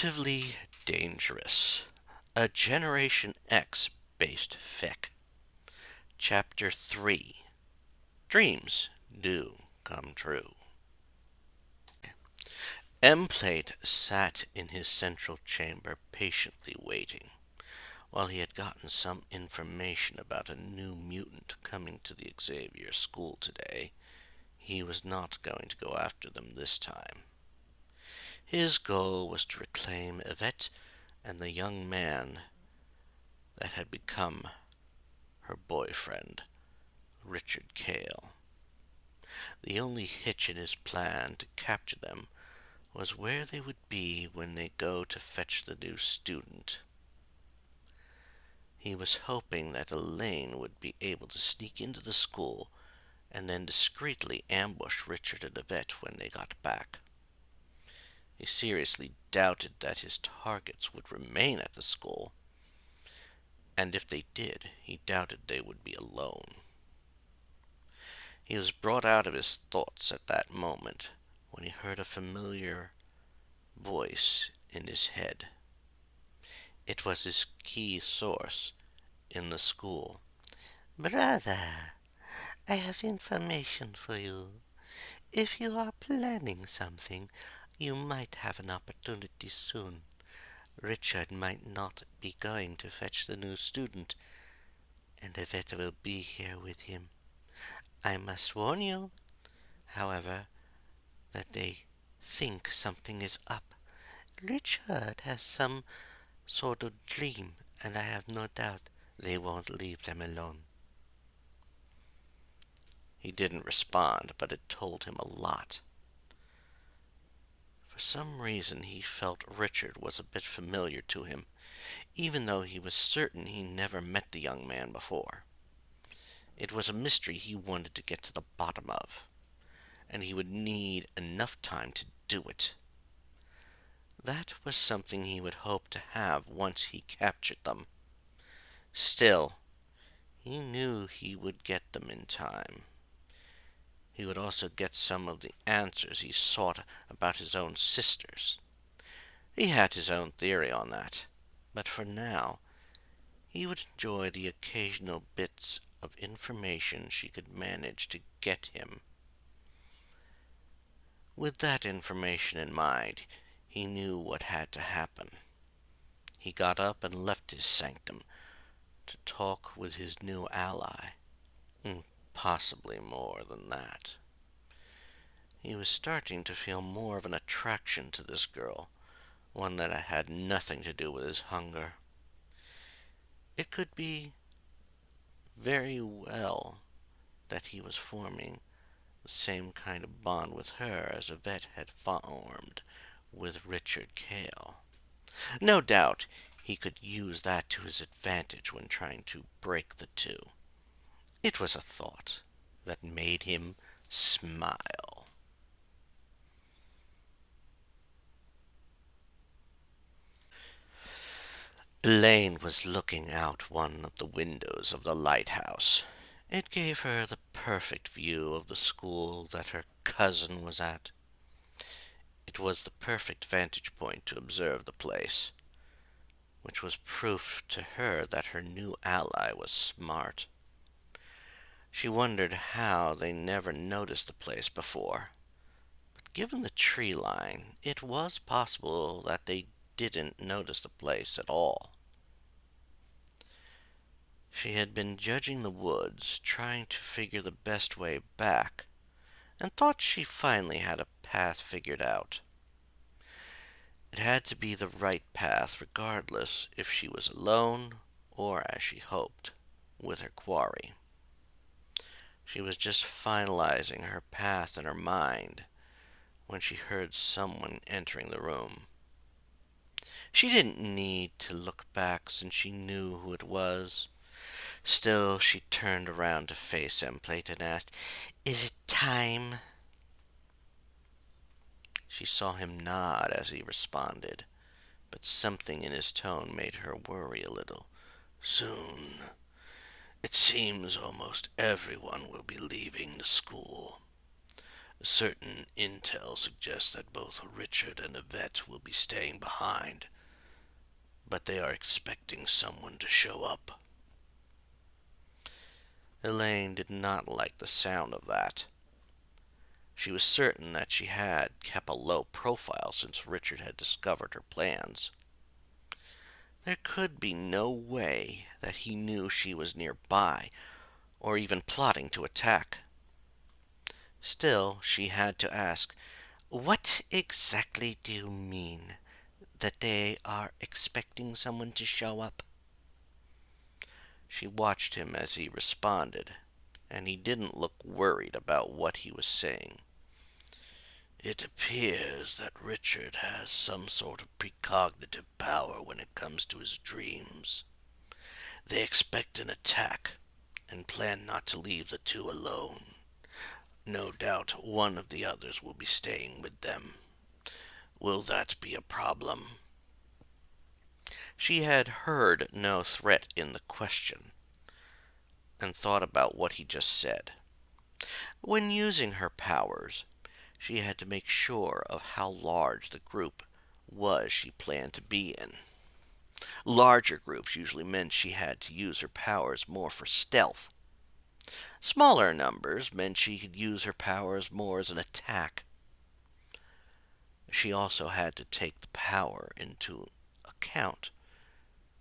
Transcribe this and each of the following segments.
Relatively Dangerous, a Generation X based fic. Chapter 3. Dreams Do Come True. M-Plate sat in his central chamber patiently waiting. While he had gotten some information about a new mutant coming to the Xavier school today, he was not going to go after them this time. His goal was to reclaim Yvette and the young man that had become her boyfriend, Richard Cale. The only hitch in his plan to capture them was where they would be when they go to fetch the new student. He was hoping that Elaine would be able to sneak into the school and then discreetly ambush Richard and Yvette when they got back. He seriously doubted that his targets would remain at the school, and if they did, he doubted they would be alone. He was brought out of his thoughts at that moment when he heard a familiar voice in his head. It was his key source in the school. Brother, I have information for you. If you are planning something, you might have an opportunity soon. Richard might not be going to fetch the new student, and Yvette will be here with him. I must warn you, however, that they think something is up. Richard has some sort of dream, and I have no doubt they won't leave them alone. He didn't respond, but it told him a lot. For some reason he felt Richard was a bit familiar to him, even though he was certain he never met the young man before. It was a mystery he wanted to get to the bottom of, and he would need enough time to do it. That was something he would hope to have once he captured them. Still, he knew he would get them in time. He would also get some of the answers he sought about his own sisters. He had his own theory on that, but for now, he would enjoy the occasional bits of information she could manage to get him. With that information in mind, he knew what had to happen. He got up and left his sanctum to talk with his new ally, and possibly more than that. He was starting to feel more of an attraction to this girl, one that had nothing to do with his hunger. It could be very well that he was forming the same kind of bond with her as Yvette had formed with Richard Cale. No doubt he could use that to his advantage when trying to break the two. It was a thought that made him smile. Elaine was looking out one of the windows of the lighthouse. It gave her the perfect view of the school that her cousin was at. It was the perfect vantage point to observe the place, which was proof to her that her new ally was smart. She wondered how they never noticed the place before. But given the tree line, it was possible that they didn't notice the place at all. She had been judging the woods, trying to figure the best way back, and thought she finally had a path figured out. It had to be the right path regardless if she was alone or, as she hoped, with her quarry. She was just finalizing her path in her mind when she heard someone entering the room. She didn't need to look back since she knew who it was. Still, she turned around to face M-Plate and asked, "Is it time?" She saw him nod as he responded, but something in his tone made her worry a little. "Soon. It seems almost everyone will be leaving the school. Certain intel suggests that both Richard and Yvette will be staying behind, but they are expecting someone to show up. Elaine did not like the sound of that. She was certain that she had kept a low profile since Richard had discovered her plans. There could be no way that he knew she was nearby, or even plotting to attack. Still, she had to ask, "What exactly do you mean? That they are expecting someone to show up?" She watched him as he responded, and he didn't look worried about what he was saying. It appears that Richard has some sort of precognitive power when it comes to his dreams. They expect an attack and plan not to leave the two alone. No doubt one of the others will be staying with them. Will that be a problem? She had heard no threat in the question, and thought about what he just said. When using her powers, she had to make sure of how large the group was she planned to be in. Larger groups usually meant she had to use her powers more for stealth. Smaller numbers meant she could use her powers more as an attack. She also had to take the power into account,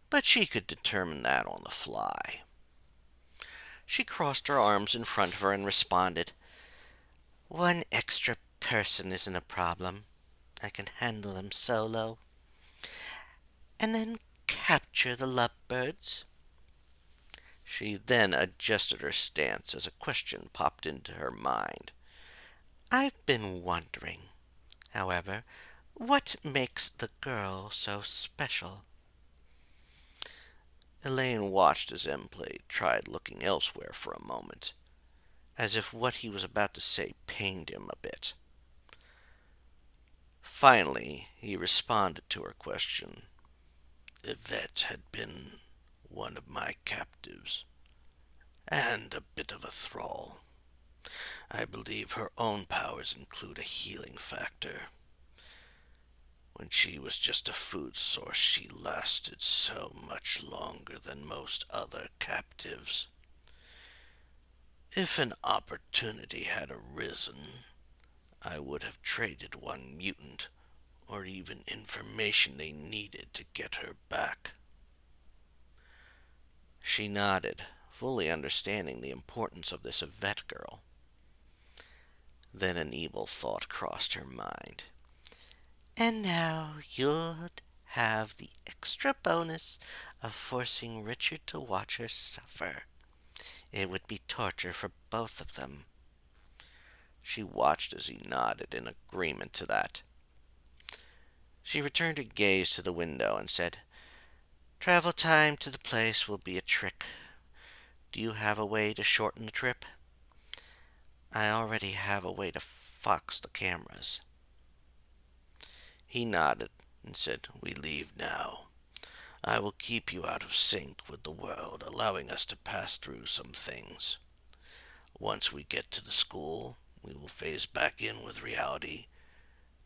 but she could determine that on the fly. She crossed her arms in front of her and responded, "One extra person isn't a problem. I can handle them solo. And then capture the lovebirds." She then adjusted her stance as a question popped into her mind. "I've been wondering, however, what makes the girl so special?" Elaine watched as Emplate tried looking elsewhere for a moment, as if what he was about to say pained him a bit. Finally, he responded to her question. Yvette had been one of my captives, and a bit of a thrall. I believe her own powers include a healing factor. When she was just a food source, she lasted so much longer than most other captives. If an opportunity had arisen, I would have traded one mutant, or even information they needed to get her back." She nodded, fully understanding the importance of this Yvette girl. Then an evil thought crossed her mind. "And now you'd have the extra bonus of forcing Richard to watch her suffer. It would be torture for both of them." She watched as he nodded in agreement to that. She returned her gaze to the window and said, "Travel time to the place will be a trick. Do you have a way to shorten the trip?" "I already have a way to fox the cameras." He nodded and said, "We leave now. I will keep you out of sync with the world, allowing us to pass through some things. Once we get to the school, we will phase back in with reality,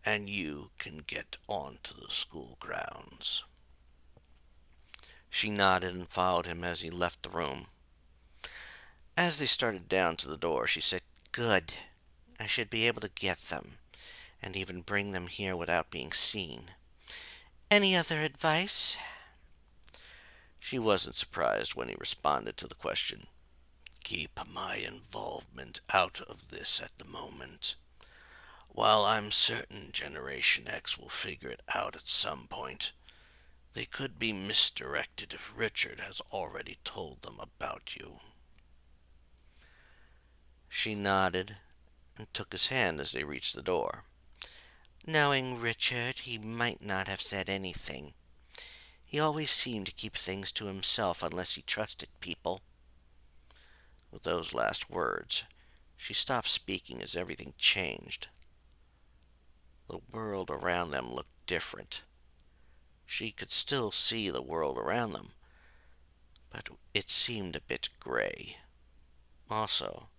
and you can get onto the school grounds." She nodded and followed him as he left the room. As they started down to the door, she said, "Good. I should be able to get them, and even bring them here without being seen. Any other advice?" She wasn't surprised when he responded to the question. "Keep my involvement out of this at the moment. While I'm certain Generation X will figure it out at some point, they could be misdirected if Richard has already told them about you." She nodded and took his hand as they reached the door. "Knowing Richard, he might not have said anything. He always seemed to keep things to himself unless he trusted people." With those last words, she stopped speaking as everything changed. The world around them looked different. She could still see the world around them, but it seemed a bit gray. Also,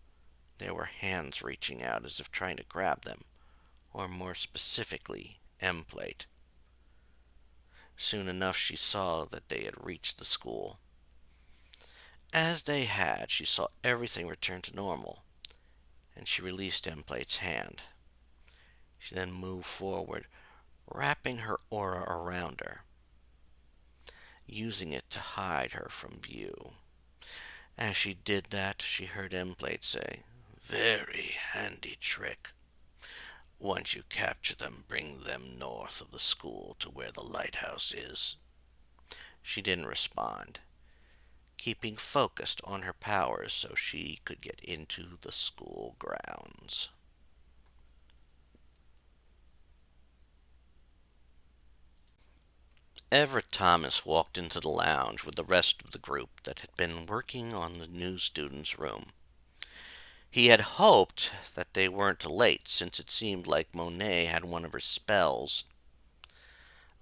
There were hands reaching out as if trying to grab them, or more specifically, M-plate. Soon enough she saw that they had reached the school. As they had, she saw everything return to normal, and she released M-plate's hand. She then moved forward, wrapping her aura around her, using it to hide her from view. As she did that, she heard M-plate say, "Very handy trick. Once you capture them, bring them north of the school to where the lighthouse is." She didn't respond, keeping focused on her powers so she could get into the school grounds. Everett Thomas walked into the lounge with the rest of the group that had been working on the new student's room. He had hoped that they weren't late, since it seemed like Monet had one of her spells.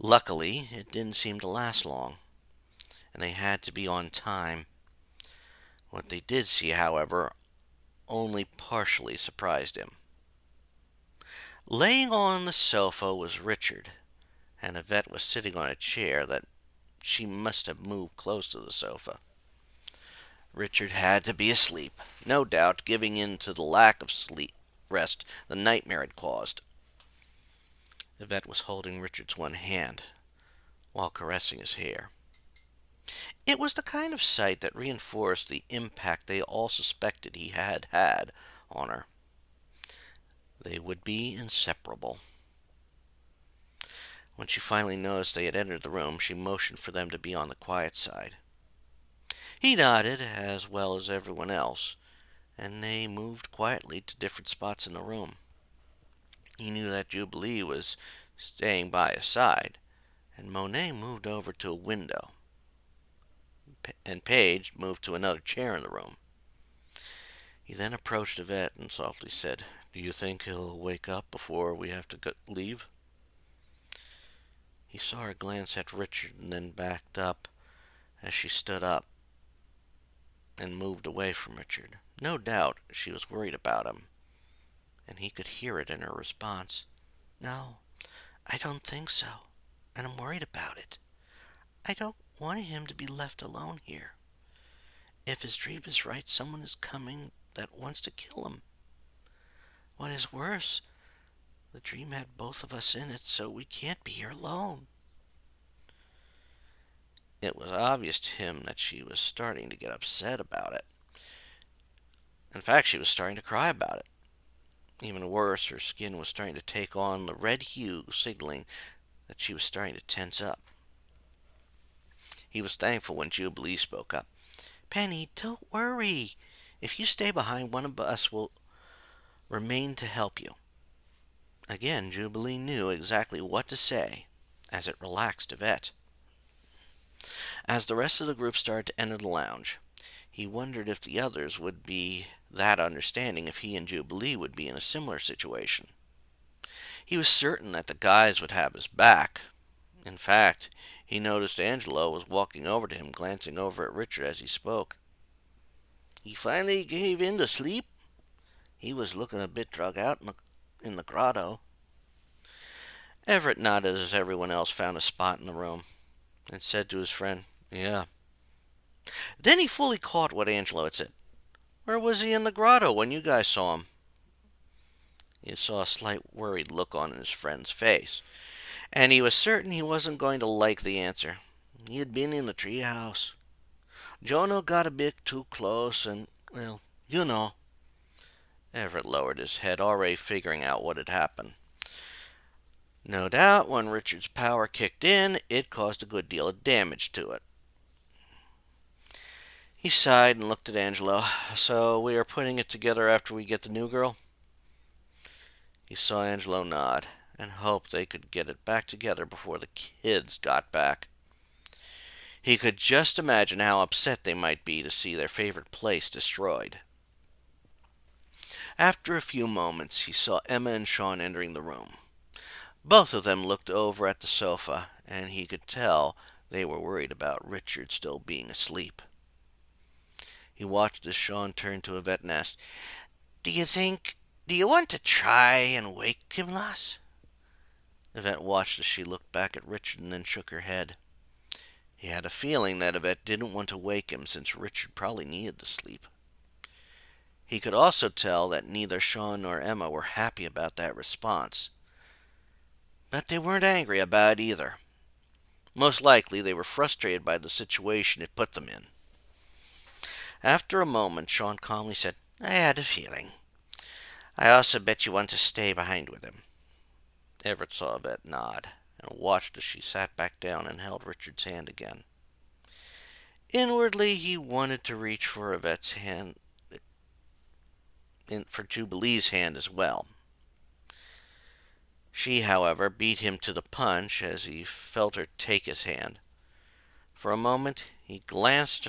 Luckily, it didn't seem to last long, and they had to be on time. What they did see, however, only partially surprised him. Laying on the sofa was Richard, and Yvette was sitting on a chair that she must have moved close to the sofa. Richard had to be asleep, no doubt giving in to the lack of sleep rest the nightmare had caused. Yvette was holding Richard's one hand while caressing his hair. It was the kind of sight that reinforced the impact they all suspected he had had on her. They would be inseparable. When she finally noticed they had entered the room, she motioned for them to be on the quiet side. He nodded, as well as everyone else, and they moved quietly to different spots in the room. He knew that Jubilee was staying by his side, and Monet moved over to a window, and Paige moved to another chair in the room. He then approached Yvette and softly said, "Do you think he'll wake up before we have to leave?" He saw her glance at Richard and then backed up as she stood up and moved away from Richard. No doubt she was worried about him, and he could hear it in her response. "No, I don't think so, and I'm worried about it. I don't want him to be left alone here. If his dream is right, someone is coming that wants to kill him. What is worse, the dream had both of us in it, so we can't be here alone." It was obvious to him that she was starting to get upset about it. In fact, she was starting to cry about it. Even worse, her skin was starting to take on the red hue, signaling that she was starting to tense up. He was thankful when Jubilee spoke up. "Penny, don't worry. If you stay behind, one of us will remain to help you." Again, Jubilee knew exactly what to say, as it relaxed Yvette. As the rest of the group started to enter the lounge, he wondered if the others would be that understanding if he and Jubilee would be in a similar situation. He was certain that the guys would have his back. In fact, he noticed Angelo was walking over to him, glancing over at Richard as he spoke. "He finally gave in to sleep? He was looking a bit drug out in the grotto." Everett nodded as everyone else found a spot in the room, and said to his friend, "Yeah." Then he fully caught what Angelo had said. "Where was he in the grotto when you guys saw him?" He saw a slight worried look on his friend's face, and he was certain he wasn't going to like the answer. "He had been in the treehouse. Jono got a bit too close, and, well, you know." Everett lowered his head, already figuring out what had happened. No doubt, when Richard's power kicked in, it caused a good deal of damage to it. He sighed and looked at Angelo. "So we are putting it together after we get the new girl?" He saw Angelo nod, and hoped they could get it back together before the kids got back. He could just imagine how upset they might be to see their favorite place destroyed. After a few moments, he saw Emma and Sean entering the room. Both of them looked over at the sofa, and he could tell they were worried about Richard still being asleep. He watched as Sean turned to Yvette and asked, Do you think. Do you want to try and wake him, lass? Yvette watched as she looked back at Richard and then shook her head. He had a feeling that Yvette didn't want to wake him since Richard probably needed the sleep. He could also tell that neither Sean nor Emma were happy about that response. But they weren't angry about it either. Most likely they were frustrated by the situation it put them in. After a moment, Sean calmly said, I had a feeling. I also bet you want to stay behind with him. Everett saw Yvette nod and watched as she sat back down and held Richard's hand again. Inwardly, he wanted to reach for Yvette's hand, for Jubilee's hand as well. She, however, beat him to the punch as he felt her take his hand. For a moment, he glanced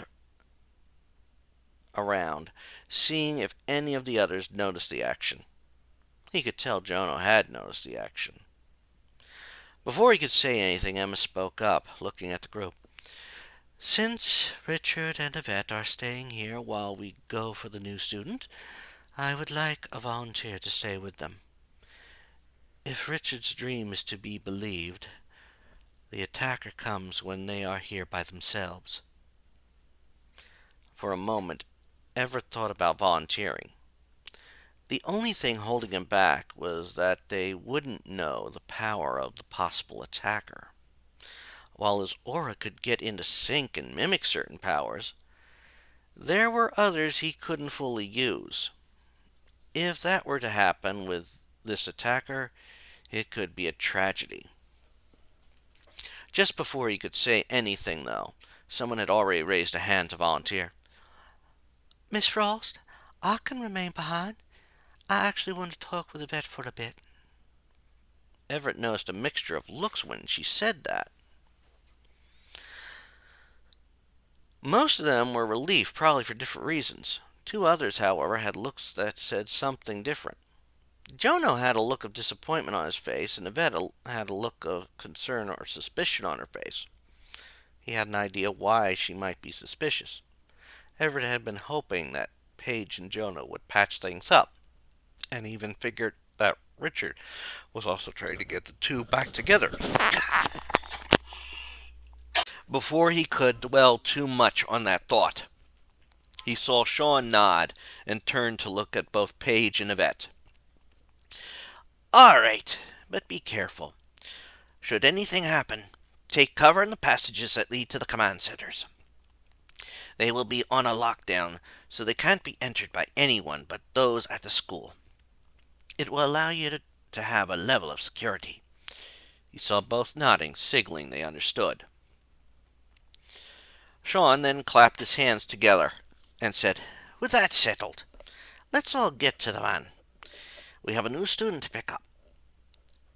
around, seeing if any of the others noticed the action. He could tell Jono had noticed the action. Before he could say anything, Emma spoke up, looking at the group. Since Richard and Yvette are staying here while we go for the new student, I would like a volunteer to stay with them. If Richard's dream is to be believed, the attacker comes when they are here by themselves. For a moment, Everett thought about volunteering. The only thing holding him back was that they wouldn't know the power of the possible attacker. While his aura could get into sync and mimic certain powers, there were others he couldn't fully use. If that were to happen with this attacker, it could be a tragedy. Just before he could say anything, though, someone had already raised a hand to volunteer. Miss Frost, I can remain behind. I actually want to talk with Yvette for a bit. Everett noticed a mixture of looks when she said that. Most of them were relief, probably for different reasons. Two others, however, had looks that said something different. Jono had a look of disappointment on his face, and Yvette had a look of concern or suspicion on her face. He had an idea why she might be suspicious. Everett had been hoping that Paige and Jono would patch things up, and even figured that Richard was also trying to get the two back together. Before he could dwell too much on that thought, he saw Sean nod and turn to look at both Paige and Yvette. All right, but be careful. Should anything happen, take cover in the passages that lead to the command centers. They will be on a lockdown, so they can't be entered by anyone but those at the school. It will allow you to have a level of security. He saw both nodding, signaling they understood. Sean then clapped his hands together and said, With that settled, let's all get to the man. We have a new student to pick up.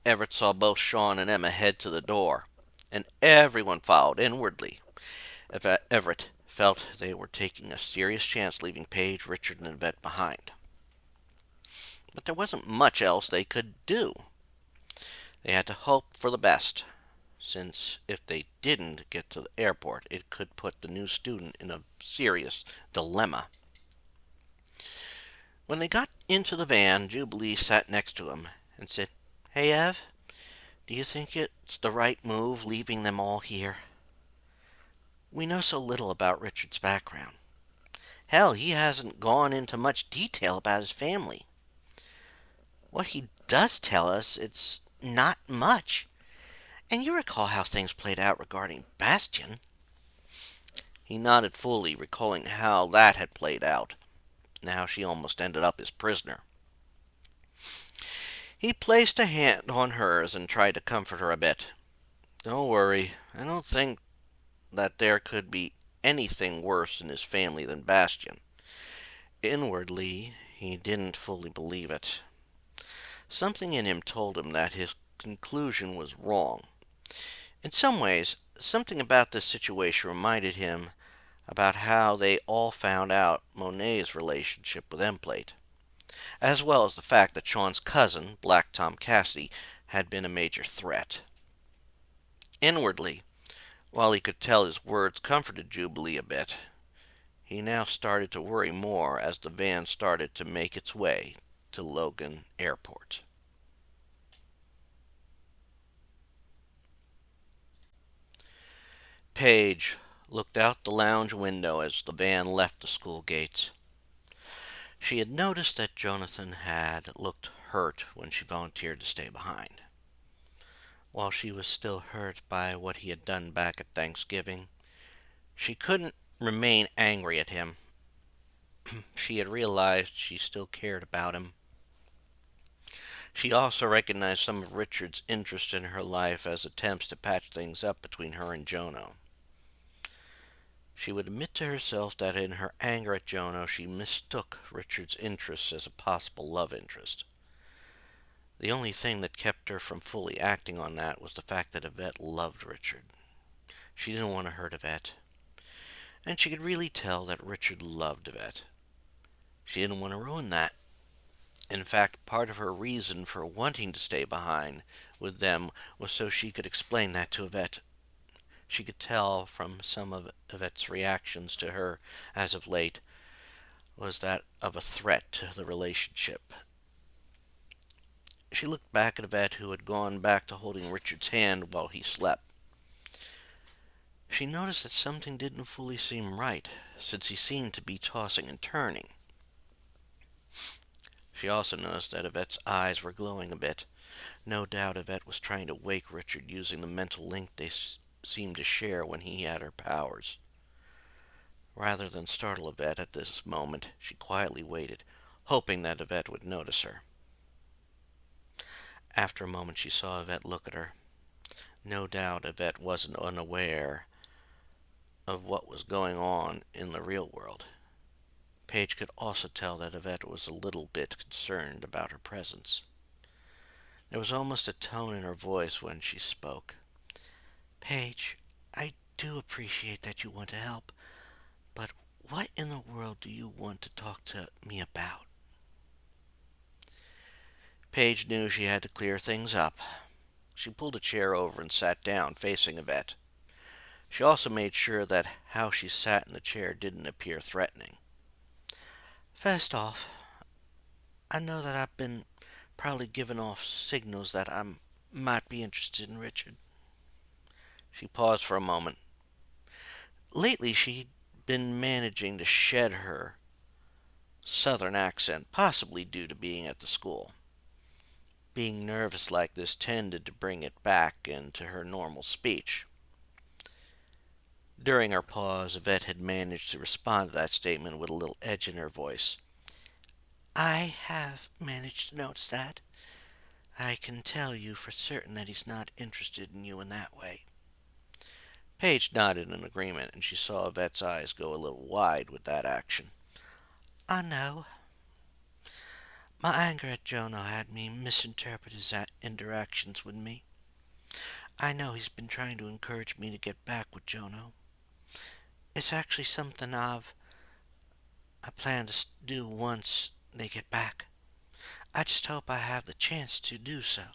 Everett saw both Sean and Emma head to the door, and everyone followed inwardly. Everett felt they were taking a serious chance leaving Paige, Richard, and Yvette behind. But there wasn't much else they could do. They had to hope for the best, since if they didn't get to the airport, it could put the new student in a serious dilemma. When they got into the van, Jubilee sat next to him and said, Hey, Ev, do you think it's the right move leaving them all here? We know so little about Richard's background. Hell, he hasn't gone into much detail about his family. What he does tell us, it's not much. And you recall how things played out regarding Bastion. He nodded fully, recalling how that had played out, and how she almost ended up his prisoner. He placed a hand on hers and tried to comfort her a bit. Don't worry, I don't think that there could be anything worse in his family than Bastion. Inwardly, he didn't fully believe it. Something in him told him that his conclusion was wrong. In some ways, something about this situation reminded him about how they all found out Monet's relationship with Emplate, as well as the fact that Sean's cousin, Black Tom Cassidy, had been a major threat. Inwardly, while he could tell his words comforted Jubilee a bit, He now started to worry more as the van started to make its way to Logan Airport. Paige looked out the lounge window as the van left the school gates. She had noticed that Jonathan had looked hurt when she volunteered to stay behind. While she was still hurt by what he had done back at Thanksgiving, she couldn't remain angry at him. She had realized she still cared about him. She also recognized some of Richard's interest in her life as attempts to patch things up between her and Jono. She would admit to herself that in her anger at Jono, she mistook Richard's interests as a possible love interest. The only thing that kept her from fully acting on that was the fact that Yvette loved Richard. She didn't want to hurt Yvette, and she could really tell that Richard loved Yvette. She didn't want to ruin that. In fact, part of her reason for wanting to stay behind with them was so she could explain that to Yvette. She could tell from some of Yvette's reactions to her as of late was that of a threat to the relationship. She looked back at Yvette, who had gone back to holding Richard's hand while he slept. She noticed that something didn't fully seem right, since he seemed to be tossing and turning. She also noticed that Yvette's eyes were glowing a bit. No doubt Yvette was trying to wake Richard using the mental link they seemed to share when he had her powers. Rather than startle Yvette at this moment, she quietly waited, hoping that Yvette would notice her. After a moment, she saw Yvette look at her. No doubt Yvette wasn't unaware of what was going on in the real world. Paige could also tell that Yvette was a little bit concerned about her presence. There was almost a tone in her voice when she spoke. "Paige, I do appreciate that you want to help, but what in the world do you want to talk to me about?" Paige knew she had to clear things up. She pulled a chair over and sat down, facing Yvette. She also made sure that how she sat in the chair didn't appear threatening. "First off, I know that I've been probably giving off signals that I might be interested in Richard." She paused for a moment. Lately, she'd been managing to shed her southern accent, possibly due to being at the school. Being nervous like this tended to bring it back into her normal speech. During her pause, Yvette had managed to respond to that statement with a little edge in her voice. "I have managed to notice that. I can tell you for certain that he's not interested in you in that way." Paige nodded in agreement, and she saw Yvette's eyes go a little wide with that action. "I know. My anger at Jono had me misinterpret his interactions with me. I know he's been trying to encourage me to get back with Jono. It's actually something I plan to do once they get back. I just hope I have the chance to do so."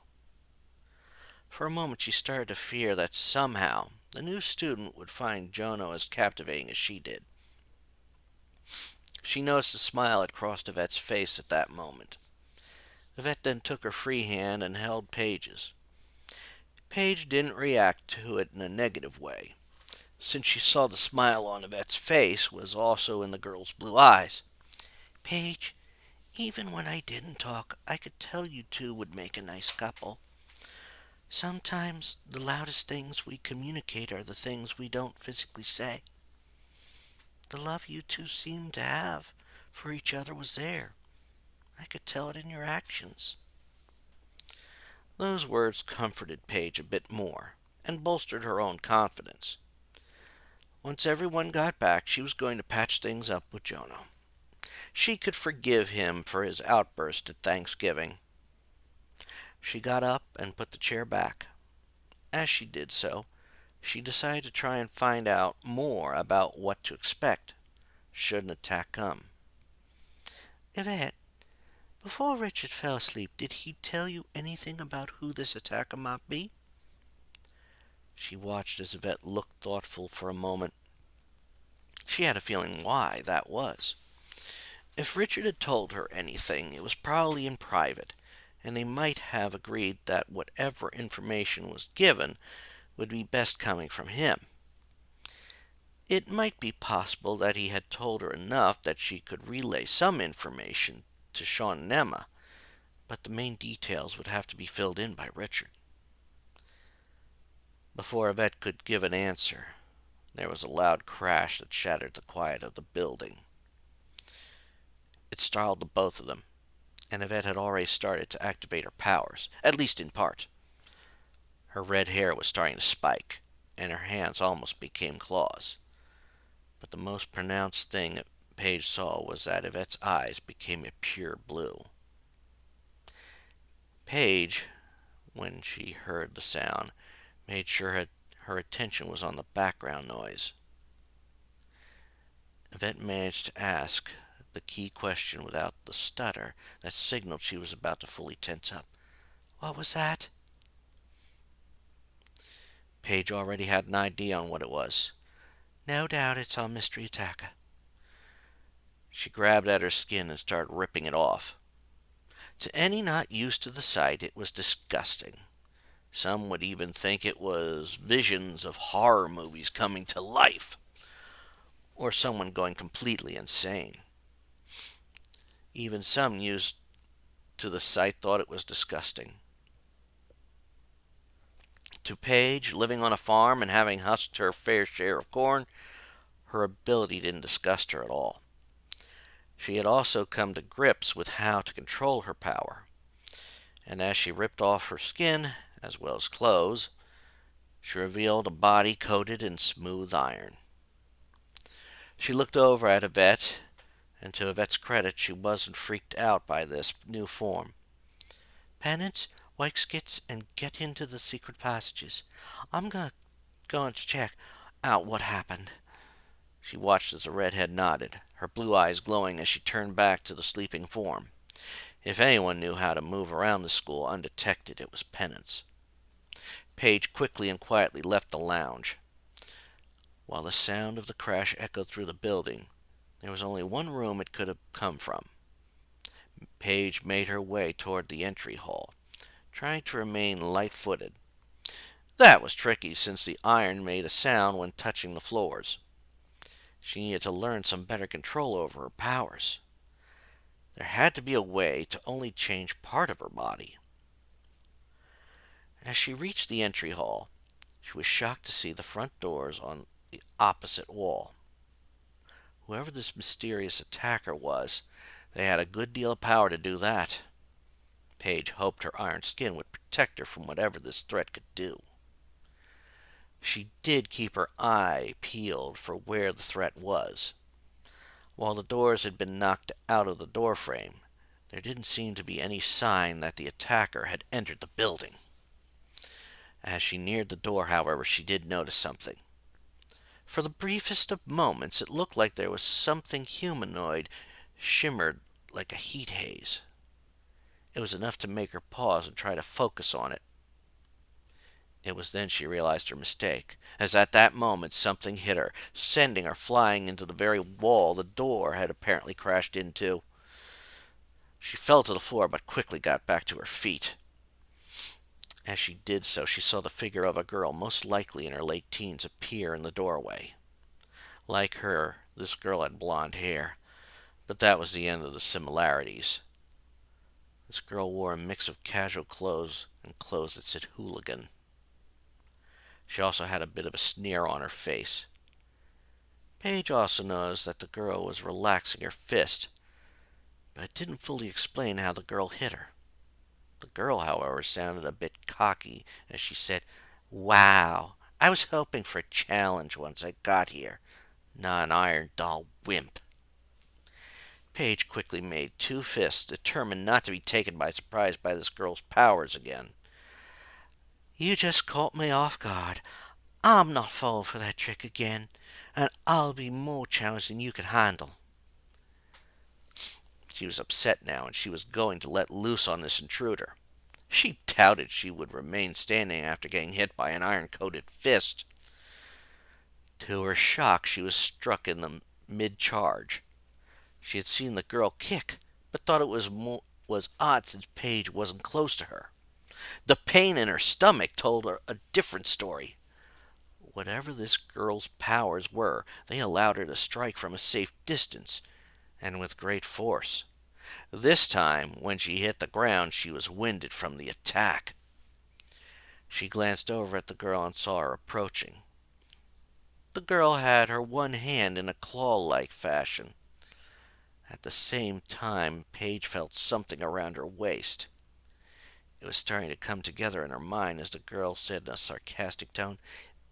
For a moment she started to fear that somehow the new student would find Jono as captivating as she did. She noticed a smile had crossed Yvette's face at that moment. Yvette then took her free hand and held Paige's. Paige didn't react to it in a negative way, since she saw the smile on Yvette's face was also in the girl's blue eyes. "Paige, even when I didn't talk, I could tell you two would make a nice couple. Sometimes the loudest things we communicate are the things we don't physically say. The love you two seemed to have for each other was there. I could tell it in your actions." Those words comforted Paige a bit more and bolstered her own confidence. Once everyone got back, she was going to patch things up with Jono. She could forgive him for his outburst at Thanksgiving. She got up and put the chair back. As she did so, she decided to try and find out more about what to expect should an attack come. "Yvette, before Richard fell asleep, did he tell you anything about who this attacker might be?" She watched as Yvette looked thoughtful for a moment. She had a feeling why that was. If Richard had told her anything, it was probably in private, and they might have agreed that whatever information was given would be best coming from him. It might be possible that he had told her enough that she could relay some information to Sean and Emma, but the main details would have to be filled in by Richard. Before Yvette could give an answer, there was a loud crash that shattered the quiet of the building. It startled the both of them, and Yvette had already started to activate her powers, at least in part. Her red hair was starting to spike, and her hands almost became claws. But the most pronounced thing that Paige saw was that Yvette's eyes became a pure blue. Paige, when she heard the sound, made sure her attention was on the background noise. Yvette managed to ask the key question without the stutter that signaled she was about to fully tense up. "What was that?" Paige already had an idea on what it was. "No doubt it's our mystery attacker." She grabbed at her skin and started ripping it off. To any not used to the sight, it was disgusting. Some would even think it was visions of horror movies coming to life, or someone going completely insane. Even some used to the sight thought it was disgusting. To Paige, living on a farm and having husked her fair share of corn, her ability didn't disgust her at all. She had also come to grips with how to control her power, and as she ripped off her skin, as well as clothes, she revealed a body coated in smooth iron. She looked over at Yvette, and to Yvette's credit, she wasn't freaked out by this new form. "Penance, wake skits, and get into the secret passages. I'm going to check out what happened." She watched as the redhead nodded, her blue eyes glowing as she turned back to the sleeping form. If anyone knew how to move around the school undetected, it was Penance. Paige quickly and quietly left the lounge. While the sound of the crash echoed through the building, there was only one room it could have come from. Paige made her way toward the entry hall, trying to remain light-footed. That was tricky since the iron made a sound when touching the floors. She needed to learn some better control over her powers. There had to be a way to only change part of her body. As she reached the entry hall, she was shocked to see the front doors on the opposite wall. Whoever this mysterious attacker was, they had a good deal of power to do that. Paige hoped her iron skin would protect her from whatever this threat could do. She did keep her eye peeled for where the threat was. While the doors had been knocked out of the doorframe, there didn't seem to be any sign that the attacker had entered the building. As she neared the door, however, she did notice something. For the briefest of moments, it looked like there was something humanoid shimmered like a heat haze. It was enough to make her pause and try to focus on it. It was then she realized her mistake, as at that moment something hit her, sending her flying into the very wall the door had apparently crashed into. She fell to the floor but quickly got back to her feet. As she did so, she saw the figure of a girl, most likely in her late teens, appear in the doorway. Like her, this girl had blonde hair, but that was the end of the similarities. This girl wore a mix of casual clothes and clothes that said hooligan. She also had a bit of a sneer on her face. Paige also noticed that the girl was relaxing her fist, but it didn't fully explain how the girl hit her. The girl, however, sounded a bit cocky as she said, "Wow, I was hoping for a challenge once I got here, not an iron doll wimp." Paige quickly made two fists, determined not to be taken by surprise by this girl's powers again. "You just caught me off guard. I'm not falling for that trick again, and I'll be more challenged than you can handle." She was upset now, and she was going to let loose on this intruder. She doubted she would remain standing after getting hit by an iron-coated fist. To her shock, she was struck in the mid-charge. She had seen the girl kick, but thought it was odd since Paige wasn't close to her. The pain in her stomach told her a different story. Whatever this girl's powers were, they allowed her to strike from a safe distance, and with great force. This time, when she hit the ground, she was winded from the attack. She glanced over at the girl and saw her approaching. The girl had her one hand in a claw-like fashion. At the same time, Paige felt something around her waist. It was starting to come together in her mind as the girl said in a sarcastic tone,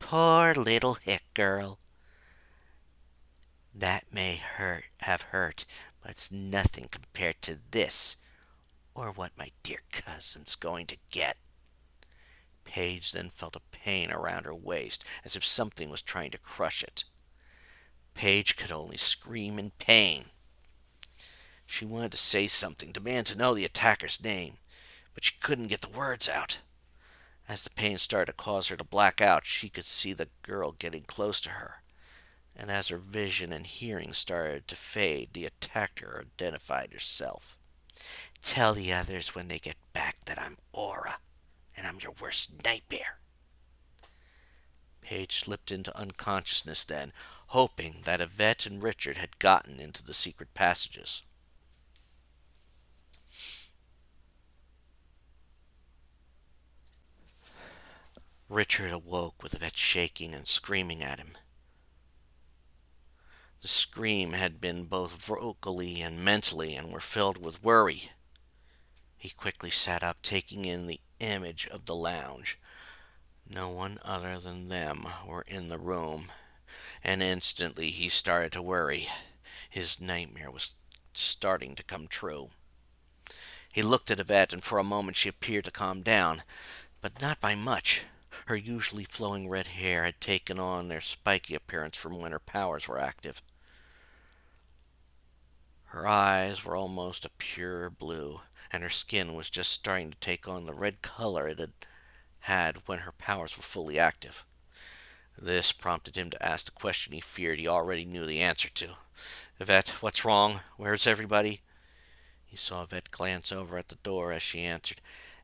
"Poor little hick girl. That may have hurt, but it's nothing compared to this, or what my dear cousin's going to get." Paige then felt a pain around her waist, as if something was trying to crush it. Paige could only scream in pain. She wanted to say something, demand to know the attacker's name, but she couldn't get the words out. As the pain started to cause her to black out, she could see the girl getting close to her. And as her vision and hearing started to fade, the attacker identified herself. "Tell the others when they get back that I'm Aura, and I'm your worst nightmare." Paige slipped into unconsciousness then, hoping that Yvette and Richard had gotten into the secret passages. Richard awoke with Yvette shaking and screaming at him. The scream had been both vocally and mentally and were filled with worry. He quickly sat up, taking in the image of the lounge. No one other than them were in the room, and instantly he started to worry. His nightmare was starting to come true. He looked at Yvette, and for a moment she appeared to calm down, but not by much. Her usually flowing red hair had taken on their spiky appearance from when her powers were active. Her eyes were almost a pure blue, and her skin was just starting to take on the red color it had when her powers were fully active. This prompted him to ask the question he feared he already knew the answer to. "Yvette, what's wrong? Where's everybody?" He saw Yvette glance over at the door as she answered.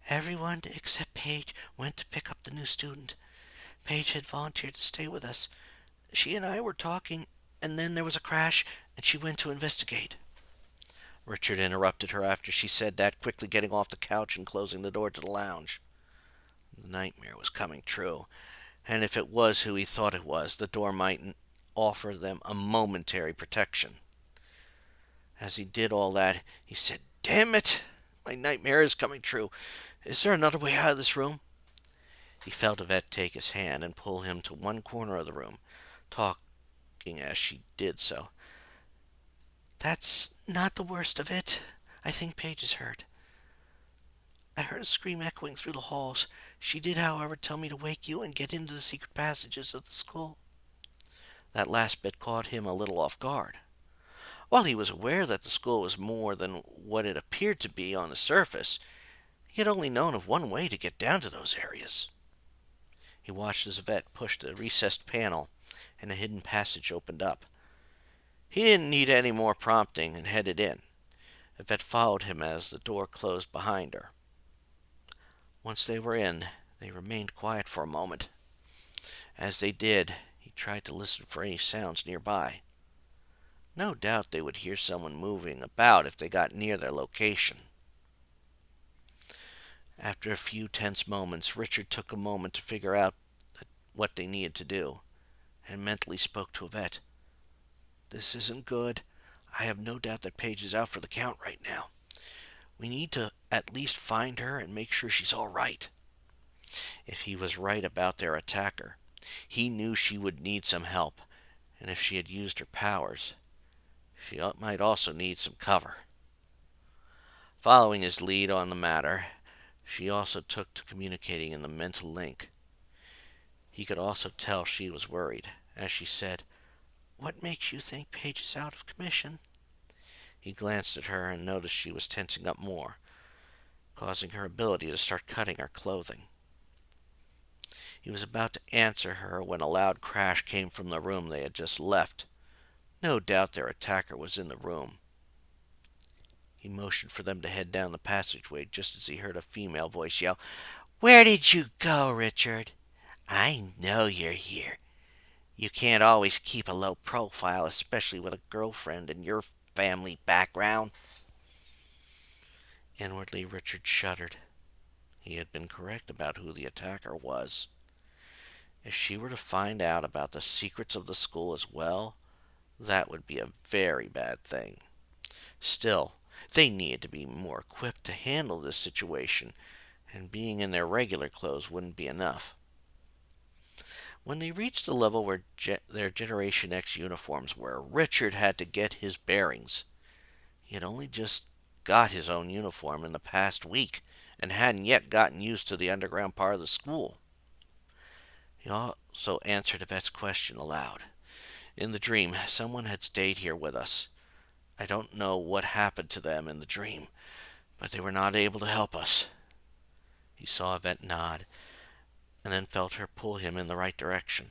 "Everyone except Paige went to pick up the new student. Paige had volunteered to stay with us. She and I were talking, and then there was a crash, and she went to investigate." Richard interrupted her after she said that, quickly getting off the couch and closing the door to the lounge. The nightmare was coming true, and if it was who he thought it was, the door might offer them a momentary protection. As he did all that, he said, "Damn it! My nightmare is coming true. Is there another way out of this room?" He felt Yvette take his hand and pull him to one corner of the room, talking as she did so. "That's not the worst of it. I think Paige is hurt. I heard a scream echoing through the halls. She did, however, tell me to wake you and get into the secret passages of the school." That last bit caught him a little off guard. While he was aware that the school was more than what it appeared to be on the surface, he had only known of one way to get down to those areas. He watched as Yvette pushed a recessed panel, and a hidden passage opened up. He didn't need any more prompting and headed in. Yvette followed him as the door closed behind her. Once they were in, they remained quiet for a moment. As they did, he tried to listen for any sounds nearby. No doubt they would hear someone moving about if they got near their location. After a few tense moments, Richard took a moment to figure out what they needed to do, and mentally spoke to Yvette. "This isn't good. I have no doubt that Paige is out for the count right now. We need to at least find her and make sure she's all right." If he was right about their attacker, he knew she would need some help, and if she had used her powers, she might also need some cover. Following his lead on the matter, she also took to communicating in the mental link. He could also tell she was worried, as she said, "What makes you think Paige is out of commission?" He glanced at her and noticed she was tensing up more, causing her ability to start cutting her clothing. He was about to answer her when a loud crash came from the room they had just left. No doubt their attacker was in the room. He motioned for them to head down the passageway just as he heard a female voice yell, "Where did you go, Richard? I know you're here. You can't always keep a low profile, especially with a girlfriend and your family background." Inwardly, Richard shuddered. He had been correct about who the attacker was. If she were to find out about the secrets of the school as well, that would be a very bad thing. Still, they needed to be more equipped to handle this situation, and being in their regular clothes wouldn't be enough. When they reached the level where their Generation X uniforms were, Richard had to get his bearings. He had only just got his own uniform in the past week and hadn't yet gotten used to the underground part of the school. He also answered Yvette's question aloud. "In the dream, someone had stayed here with us. I don't know what happened to them in the dream, but they were not able to help us." He saw Yvette nod, and then felt her pull him in the right direction.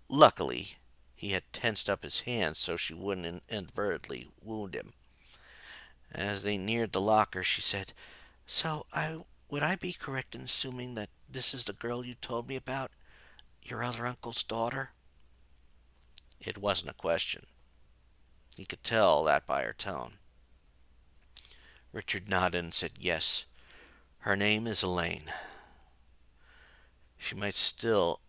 Luckily, he had tensed up his hands so she wouldn't inadvertently wound him. As they neared the locker, she said, "So, would I be correct in assuming that this is the girl you told me about? Your other uncle's daughter?" It wasn't a question. He could tell that by her tone. Richard nodded and said, "Yes. Her name is Elaine. She might still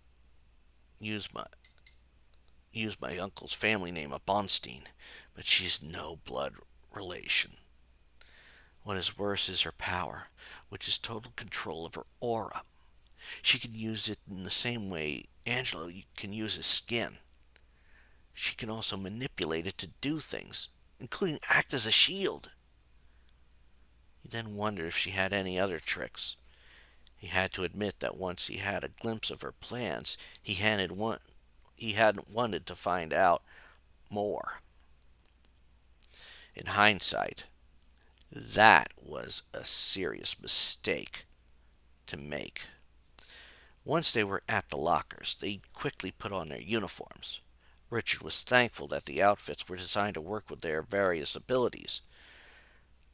use my uncle's family name of Bonstein, but she's no blood relation. What is worse is her power, which is total control of her aura. She can use it in the same way Angelo can use his skin. She can also manipulate it to do things, including act as a shield." He then wondered if she had any other tricks. He had to admit that once he had a glimpse of her plans, he hadn't wanted to find out more. In hindsight, that was a serious mistake to make. Once they were at the lockers, they quickly put on their uniforms. Richard was thankful that the outfits were designed to work with their various abilities,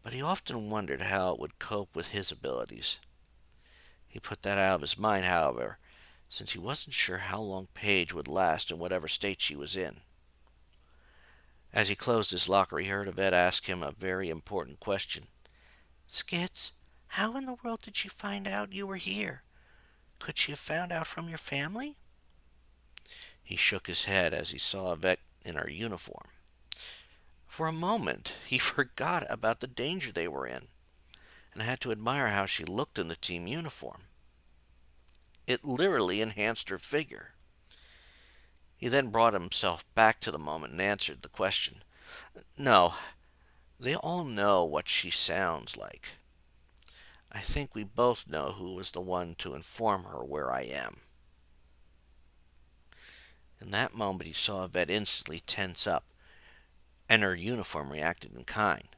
but he often wondered how it would cope with his abilities. He put that out of his mind, however, since he wasn't sure how long Paige would last in whatever state she was in. As he closed his locker, he heard Yvette ask him a very important question. "Skits, how in the world did she find out you were here? Could she have found out from your family?" He shook his head as he saw Yvette in her uniform. For a moment, he forgot about the danger they were in, and had to admire how she looked in the team uniform. It literally enhanced her figure. He then brought himself back to the moment and answered the question. "No, they all know what she sounds like. I think we both know who was the one to inform her where I am." In that moment, he saw Yvette instantly tense up, and her uniform reacted in kind.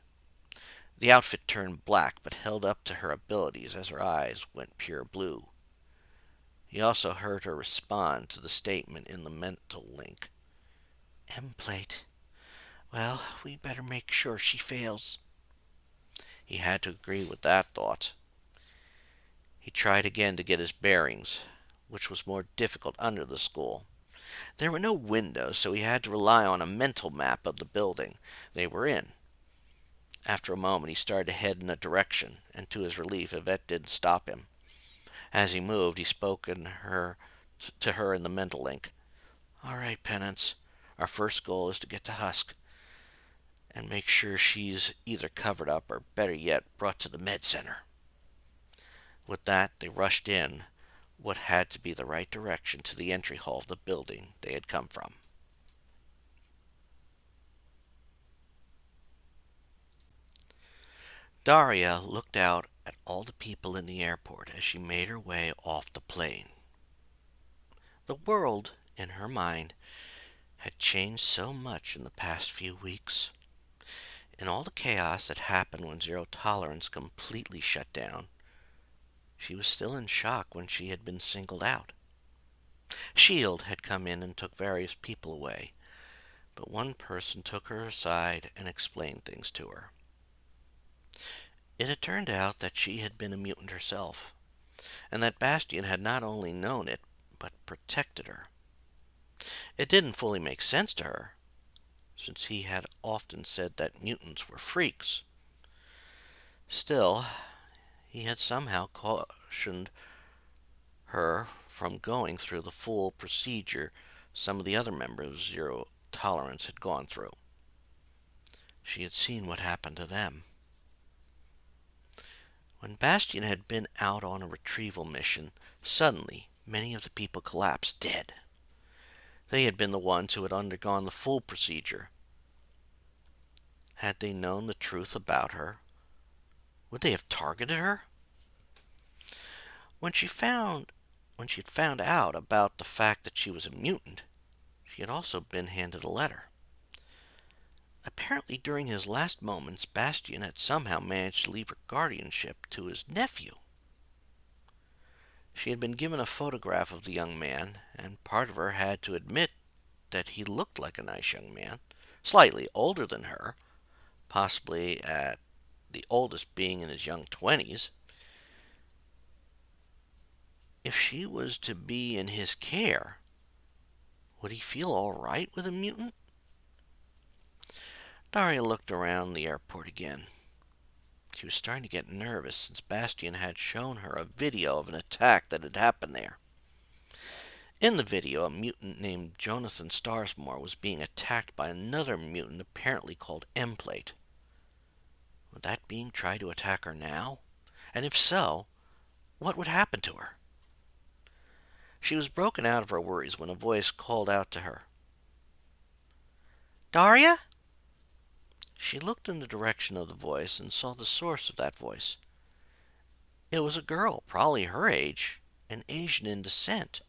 The outfit turned black, but held up to her abilities as her eyes went pure blue. He also heard her respond to the statement in the mental link. "M-plate. Well, we better make sure she fails." He had to agree with that thought. He tried again to get his bearings, which was more difficult under the school. There were no windows, so he had to rely on a mental map of the building they were in. After a moment, he started to head in a direction, and to his relief, Yvette didn't stop him. As he moved, he spoke to her in the mental link. "All right, Penance. Our first goal is to get to Husk and make sure she's either covered up or, better yet, brought to the med center." With that, they rushed in what had to be the right direction to the entry hall of the building they had come from. Daria looked out at all the people in the airport as she made her way off the plane. The world, in her mind, had changed so much in the past few weeks. In all the chaos that happened when zero tolerance completely shut down, she was still in shock when she had been singled out. Shield had come in and took various people away, but one person took her aside and explained things to her. It had turned out that she had been a mutant herself, and that Bastion had not only known it, but protected her. It didn't fully make sense to her, since he had often said that mutants were freaks. Still, he had somehow cautioned her from going through the full procedure some of the other members of Zero Tolerance had gone through. She had seen what happened to them. When Bastion had been out on a retrieval mission, suddenly many of the people collapsed dead. They had been the ones who had undergone the full procedure. Had they known the truth about her, would they have targeted her? When she found when she had found out about the fact that she was a mutant, she had also been handed a letter. Apparently, during his last moments, Bastion had somehow managed to leave her guardianship to his nephew. She had been given a photograph of the young man, and part of her had to admit that he looked like a nice young man, slightly older than her, possibly at the oldest being in his young 20s. If she was to be in his care, would he feel all right with a mutant? Daria looked around the airport again. She was starting to get nervous since Bastion had shown her a video of an attack that had happened there. In the video, a mutant named Jonathan Starsmore was being attacked by another mutant apparently called M-Plate. Would that being try to attack her now? And if so, what would happen to her? She was broken out of her worries when a voice called out to her. Daria? She looked in the direction of the voice and saw the source of that voice. It was a girl, probably her age, and Asian in descent.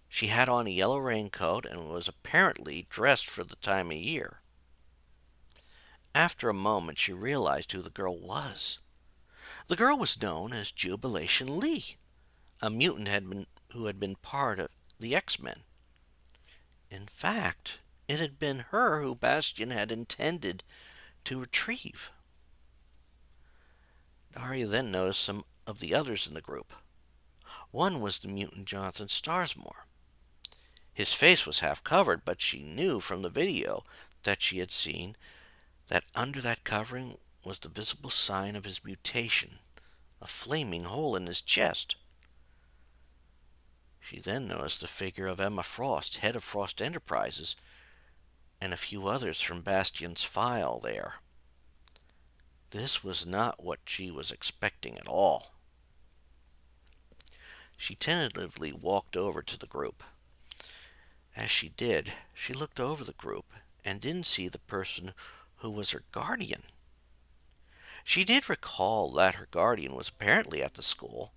She had on a yellow raincoat and was apparently dressed for the time of year. After a moment, she realized who the girl was. The girl was known as Jubilation Lee, a mutant who had been part of the X-Men. In fact, it had been her who Bastion had intended to retrieve. Daria then noticed some of the others in the group. One was the mutant Jonathan Starsmore. His face was half covered, but she knew from the video that she had seen that under that covering was the visible sign of his mutation, a flaming hole in his chest. She then noticed the figure of Emma Frost, head of Frost Enterprises, and a few others from Bastion's file there. This was not what she was expecting at all. She tentatively walked over to the group. As she did, she looked over the group and didn't see the person who was her guardian. She did recall that her guardian was apparently at the school.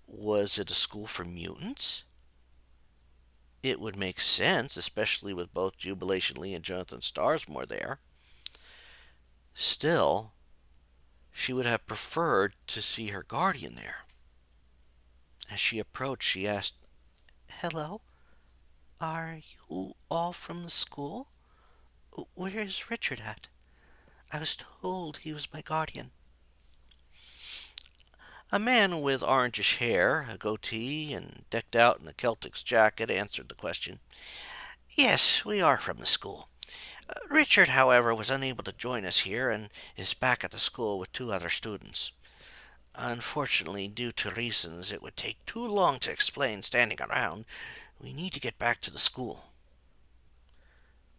Was it a school for mutants? It would make sense, especially with both Jubilation Lee and Jonathan Starsmore there. Still, she would have preferred to see her guardian there. As she approached, she asked, Hello? Are you all from the school? Where is Richard at? I was told he was my guardian. A man with orangish hair, a goatee, and decked out in a Celtic's jacket answered the question. Yes, we are from the school. Richard, however, was unable to join us here and is back at the school with two other students. Unfortunately, due to reasons it would take too long to explain standing around, we need to get back to the school.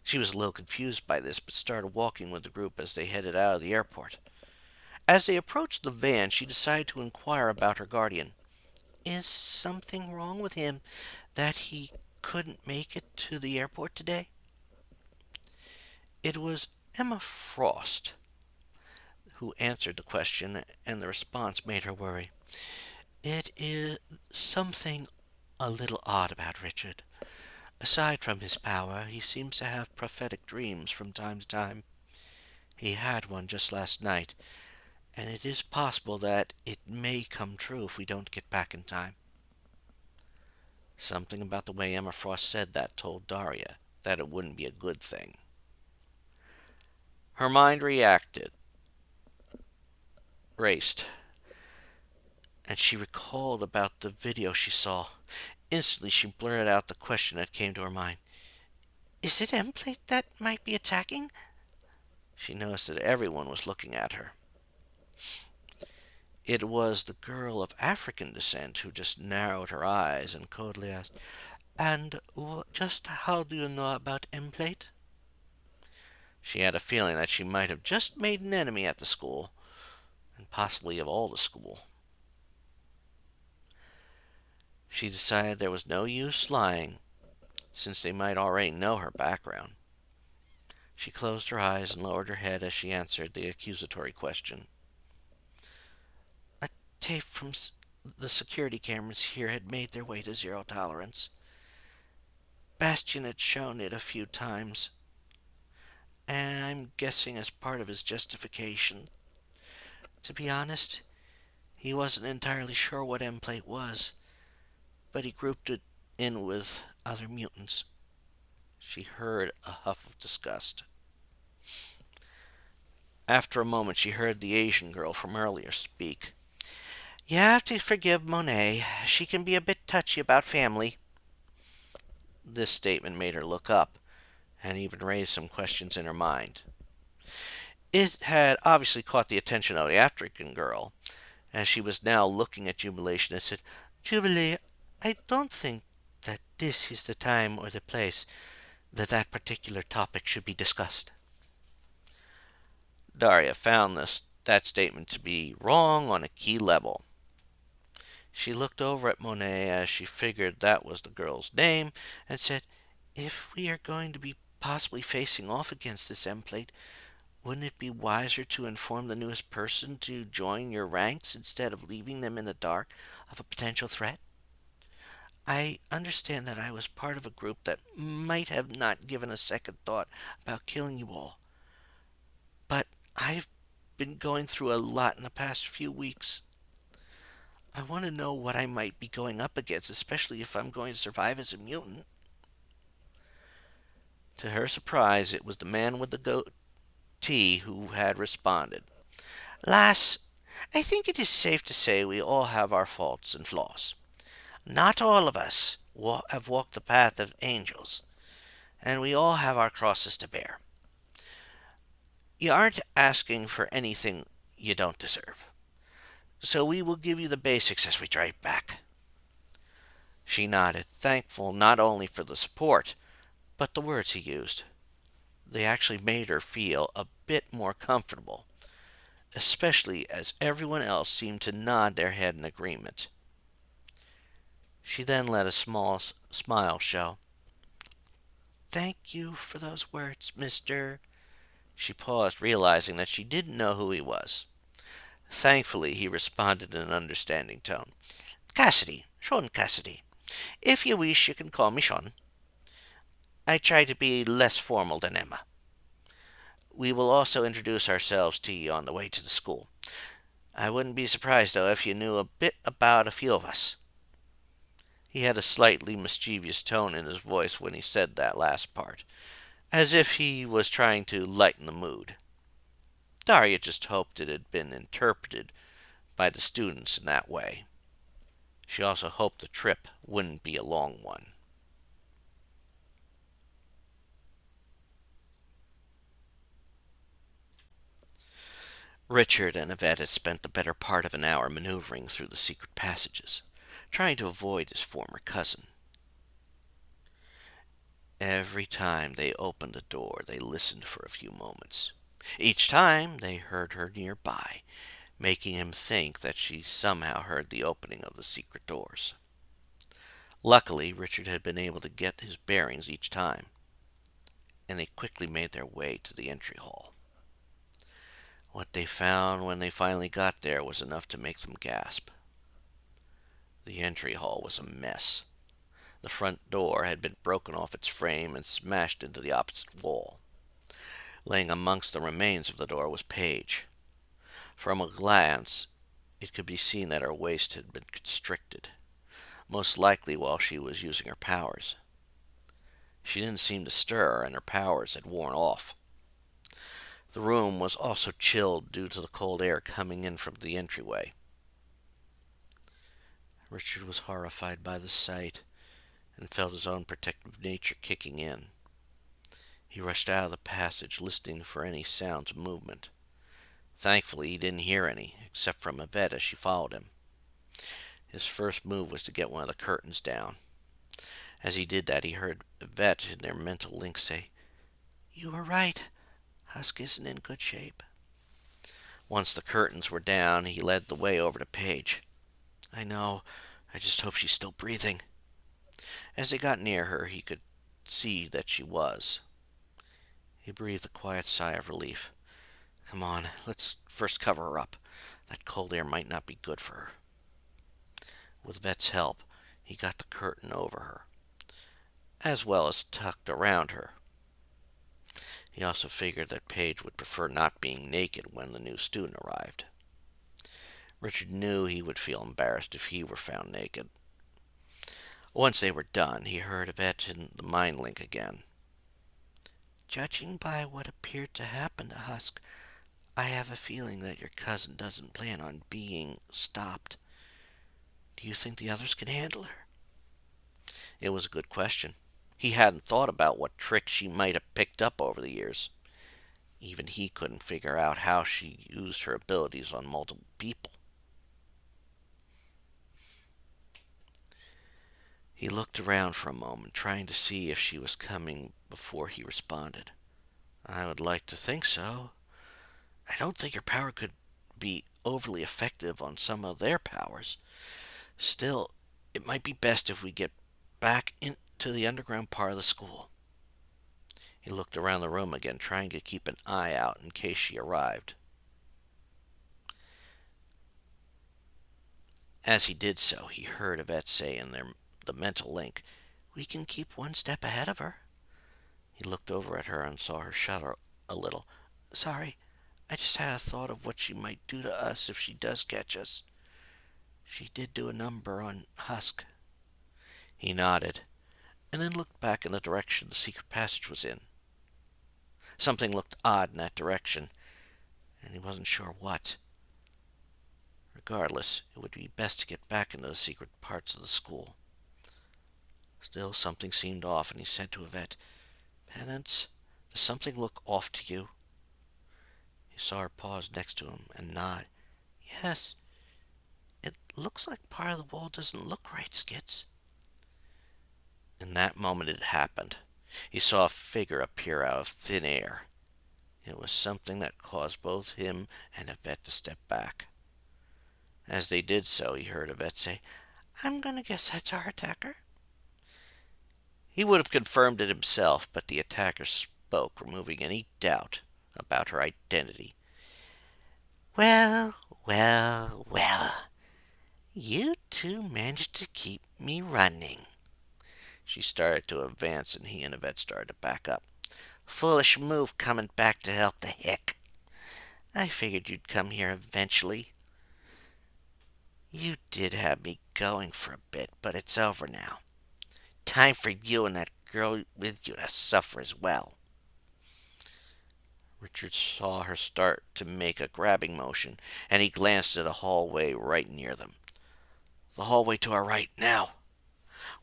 She was a little confused by this, but started walking with the group as they headed out of the airport. As they approached the van, she decided to inquire about her guardian. Is something wrong with him that he couldn't make it to the airport today? It was Emma Frost who answered the question, and the response made her worry. It is something a little odd about Richard. Aside from his power, he seems to have prophetic dreams from time to time. He had one just last night, and it is possible that it may come true if we don't get back in time. Something about the way Emma Frost said that told Daria that it wouldn't be a good thing. Her mind raced, and she recalled about the video she saw. Instantly, she blurted out the question that came to her mind. Is it Emplate that might be attacking? She noticed that everyone was looking at her. It was the girl of African descent who just narrowed her eyes and coldly asked, And just how do you know about Emplate? she had a feeling that she might have just made an enemy at the school, and possibly of all the school. She decided there was no use lying, since they might already know her background. She closed her eyes and lowered her head as she answered the accusatory question. A tape from the security cameras here had made their way to Zero Tolerance. Bastion had shown it a few times, and I'm guessing as part of his justification. To be honest, he wasn't entirely sure what Emplate was, but he grouped it in with other mutants. She heard a huff of disgust. After a moment, she heard the Asian girl from earlier speak. You have to forgive Monet. She can be a bit touchy about family. This statement made her look up, and even raised some questions in her mind. It had obviously caught the attention of the African girl, as she was now looking at Jubilation and said, Jubilee, I don't think that this is the time or the place that particular topic should be discussed. Daria found that statement to be wrong on a key level. She looked over at Monet as she figured that was the girl's name and said, If we are going to be possibly facing off against this Emplate, wouldn't it be wiser to inform the newest person to join your ranks instead of leaving them in the dark of a potential threat? I understand that I was part of a group that might have not given a second thought about killing you all. But I've been going through a lot in the past few weeks. I want to know what I might be going up against, especially if I'm going to survive as a mutant. To her surprise, it was the man with the goatee who had responded. Lass, I think it is safe to say we all have our faults and flaws. Not all of us have walked the path of angels, and we all have our crosses to bear. You aren't asking for anything you don't deserve, so we will give you the basics as we drive back. She nodded, thankful not only for the support, but the words he used. They actually made her feel a bit more comfortable, especially as everyone else seemed to nod their head in agreement. She then let a small smile show. Thank you for those words, Mr. She paused, realizing that she didn't know who he was. Thankfully, he responded in an understanding tone. Cassidy, Sean Cassidy. If you wish, you can call me Sean. I try to be less formal than Emma. We will also introduce ourselves to you on the way to the school. I wouldn't be surprised, though, if you knew a bit about a few of us. He had a slightly mischievous tone in his voice when he said that last part, as if he was trying to lighten the mood. Daria just hoped it had been interpreted by the students in that way. She also hoped the trip wouldn't be a long one. Richard and Yvette had spent the better part of an hour maneuvering through the secret passages, trying to avoid his former cousin. Every time they opened a door, they listened for a few moments. Each time, they heard her nearby, making him think that she somehow heard the opening of the secret doors. Luckily, Richard had been able to get his bearings each time, and they quickly made their way to the entry hall. What they found when they finally got there was enough to make them gasp. The entry hall was a mess. The front door had been broken off its frame and smashed into the opposite wall. Laying amongst the remains of the door was Paige. From a glance, it could be seen that her waist had been constricted. most likely while she was using her powers. She didn't seem to stir, and her powers had worn off. The room was also chilled due to the cold air coming in from the entryway. Richard was horrified by the sight and felt his own protective nature kicking in. He rushed out of the passage, listening for any sounds of movement. Thankfully, he didn't hear any, except from Yvette as she followed him. His first move was to get one of the curtains down. As he did that, he heard Yvette in their mental link say, "You were right. Husk isn't in good shape." Once the curtains were down, he led the way over to Paige. "I know. I just hope she's still breathing." As they got near her, he could see that she was. He breathed a quiet sigh of relief. "Come on, let's first cover her up. That cold air might not be good for her." With Vet's help, he got the curtain over her, as well as tucked around her. He also figured that Paige would prefer not being naked when the new student arrived. Richard knew he would feel embarrassed if he were found naked. Once they were done, he heard Yvette in the mind link again. "Judging by what appeared to happen to Husk, I have a feeling that your cousin doesn't plan on being stopped. Do you think the others can handle her?" It was a good question. He hadn't thought about what tricks she might have picked up over the years. Even he couldn't figure out how she used her abilities on multiple people. He looked around for a moment, trying to see if she was coming before he responded. "I would like to think so. I don't think her power could be overly effective on some of their powers. Still, it might be best if we get back into the underground part of the school." He looked around the room again, trying to keep an eye out in case she arrived. As he did so, he heard Yvette say in the mental link, "We can keep one step ahead of her." He looked over at her and saw her shudder a little. "Sorry, I just had a thought of what she might do to us if she does catch us. She did do a number on Husk." He nodded, and then looked back in the direction the secret passage was in. Something looked odd in that direction, and he wasn't sure what. Regardless, it would be best to get back into the secret parts of the school. Still, something seemed off, and he said to Yvette, "Penance, does something look off to you?" He saw her pause next to him and nod. "Yes, it looks like part of the wall doesn't look right, Skits." In that moment it happened. He saw a figure appear out of thin air. It was something that caused both him and Yvette to step back. As they did so, he heard Yvette say, "I'm gonna guess that's our attacker." He would have confirmed it himself, but the attacker spoke, removing any doubt about her identity. "Well, well, well. You two managed to keep me running." She started to advance, and he and Yvette started to back up. "Foolish move coming back to help the hick. I figured you'd come here eventually. You did have me going for a bit, but it's over now. Time for you and that girl with you to suffer as well." Richard saw her start to make a grabbing motion, and he glanced at a hallway right near them. "The hallway to our right, now."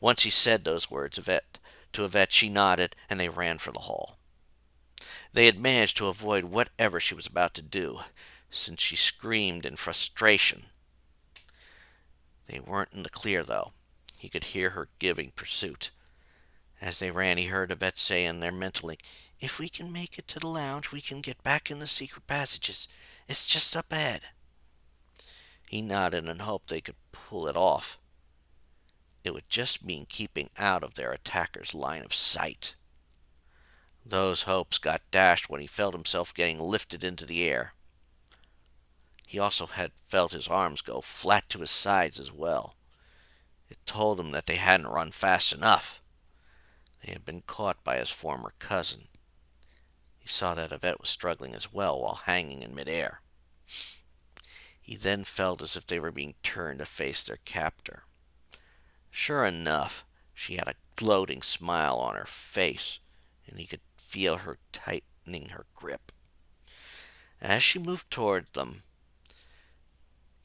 Once he said those words to Yvette, she nodded, and they ran for the hall. They had managed to avoid whatever she was about to do, since she screamed in frustration. They weren't in the clear, though. He could hear her giving pursuit. As they ran, he heard Yvette say in there mentally, "If we can make it to the lounge, we can get back in the secret passages. It's just up ahead." He nodded and hoped they could pull it off. It would just mean keeping out of their attacker's line of sight. Those hopes got dashed when he felt himself getting lifted into the air. He also had felt his arms go flat to his sides as well. It told him that they hadn't run fast enough. They had been caught by his former cousin. He saw that Yvette was struggling as well while hanging in midair. He then felt as if they were being turned to face their captor. Sure enough, she had a gloating smile on her face, and he could feel her tightening her grip. As she moved toward them,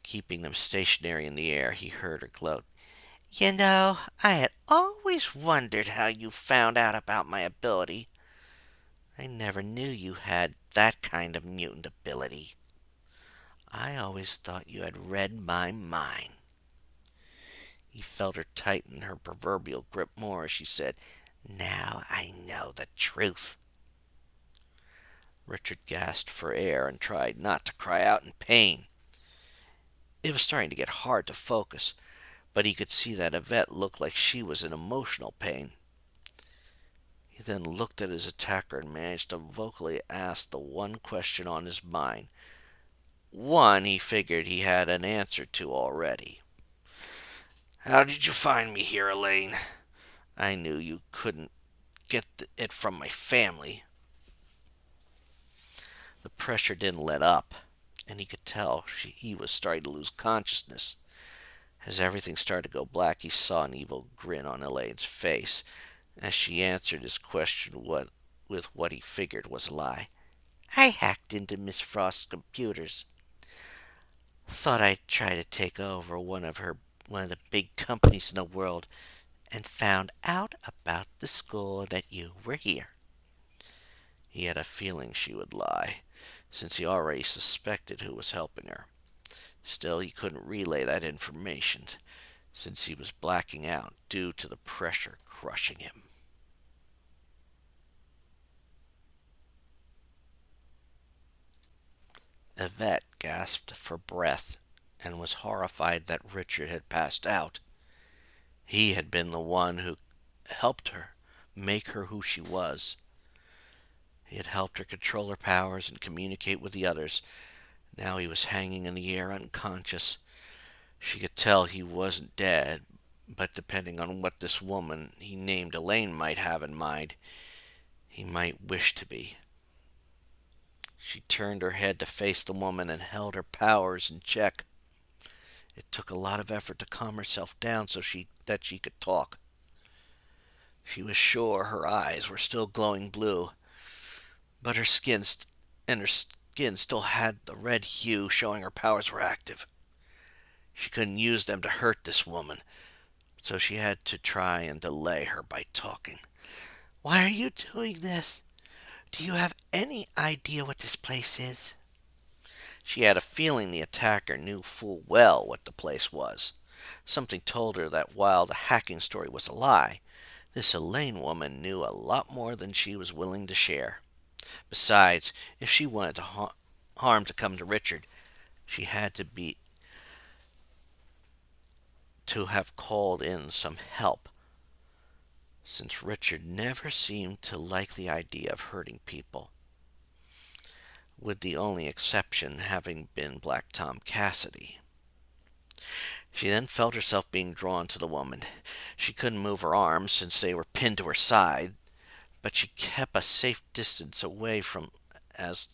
keeping them stationary in the air, he heard her gloat. You know, I had always wondered how you found out about my ability. I never knew you had that kind of mutant ability. I always thought you had read my mind. He felt her tighten her proverbial grip more as she said, Now I know the truth. Richard gasped for air and tried not to cry out in pain. It was starting to get hard to focus, but he could see that Yvette looked like she was in emotional pain. He then looked at his attacker and managed to vocally ask the one question on his mind. One he figured he had an answer to already. How did you find me here, Elaine? I knew you couldn't get it from my family. The pressure didn't let up, and he could tell he was starting to lose consciousness. As everything started to go black, he saw an evil grin on Elaine's face as she answered his question with what he figured was a lie. I hacked into Miss Frost's computers. Thought I'd try to take over one of the big companies in the world, and found out about the school that you were here. He had a feeling she would lie, since he already suspected who was helping her. Still, he couldn't relay that information, since he was blacking out due to the pressure crushing him. Yvette gasped for breath and was horrified that Richard had passed out. He had been the one who helped her make her who she was. He had helped her control her powers and communicate with the others. Now he was hanging in the air unconscious. She could tell he wasn't dead, but depending on what this woman he named Elaine might have in mind, he might wish to be. She turned her head to face the woman and held her powers in check. It took a lot of effort to calm herself down so that she could talk. She was sure her eyes were still glowing blue, but her skin still had the red hue showing her powers were active. She couldn't use them to hurt this woman, so she had to try and delay her by talking. Why are you doing this? Do you have any idea what this place is? She had a feeling the attacker knew full well what the place was. Something told her that while the hacking story was a lie, this Elaine woman knew a lot more than she was willing to share. Besides, if she wanted harm to come to Richard, she had to have called in some help, since Richard never seemed to like the idea of hurting people, with the only exception having been Black Tom Cassidy. She then felt herself being drawn to the woman. She couldn't move her arms since they were pinned to her side, but she kept a safe distance away from as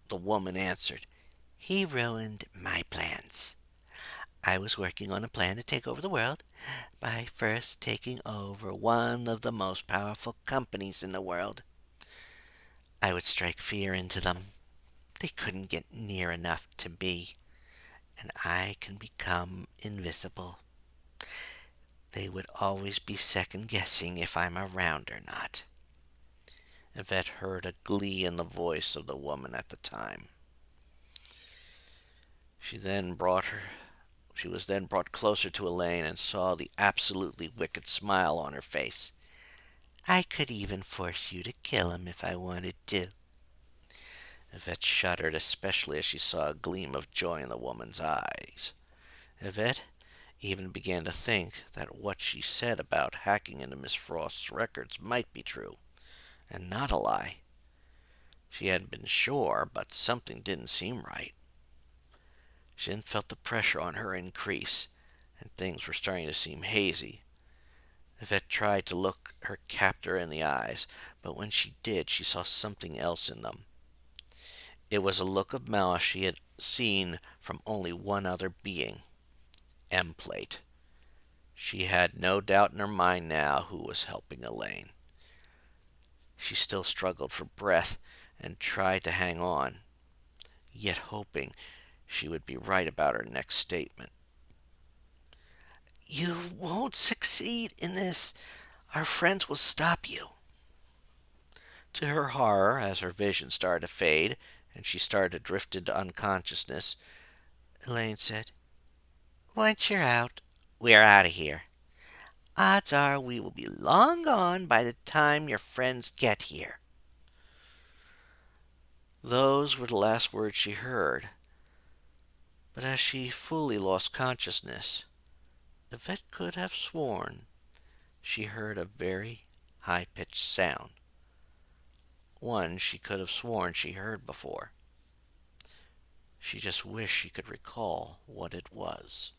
the woman answered. He ruined my plans. I was working on a plan to take over the world by first taking over one of the most powerful companies in the world. I would strike fear into them. They couldn't get near enough to me, and I can become invisible. They would always be second guessing if I'm around or not. Yvette heard a glee in the voice of the woman at the time. She was then brought closer to Elaine and saw the absolutely wicked smile on her face. I could even force you to kill him if I wanted to. Yvette shuddered, especially as she saw a gleam of joy in the woman's eyes. Yvette even began to think that what she said about hacking into Miss Frost's records might be true, and not a lie. She hadn't been sure, but something didn't seem right. She then felt the pressure on her increase, and things were starting to seem hazy. Yvette tried to look her captor in the eyes, but when she did, she saw something else in them. It was a look of malice she had seen from only one other being, M-Plate. She had no doubt in her mind now who was helping Elaine. She still struggled for breath and tried to hang on, yet hoping she would be right about her next statement. You won't succeed in this. Our friends will stop you. To her horror, as her vision started to fade and she started to drift into unconsciousness, Elaine said, Once you're out, "We're out of here." odds are we will be long gone by the time your friends get here. Those were the last words she heard, but as she fully lost consciousness, Yvette could have sworn she heard a very high-pitched sound, one she could have sworn she heard before. She just wished she could recall what it was.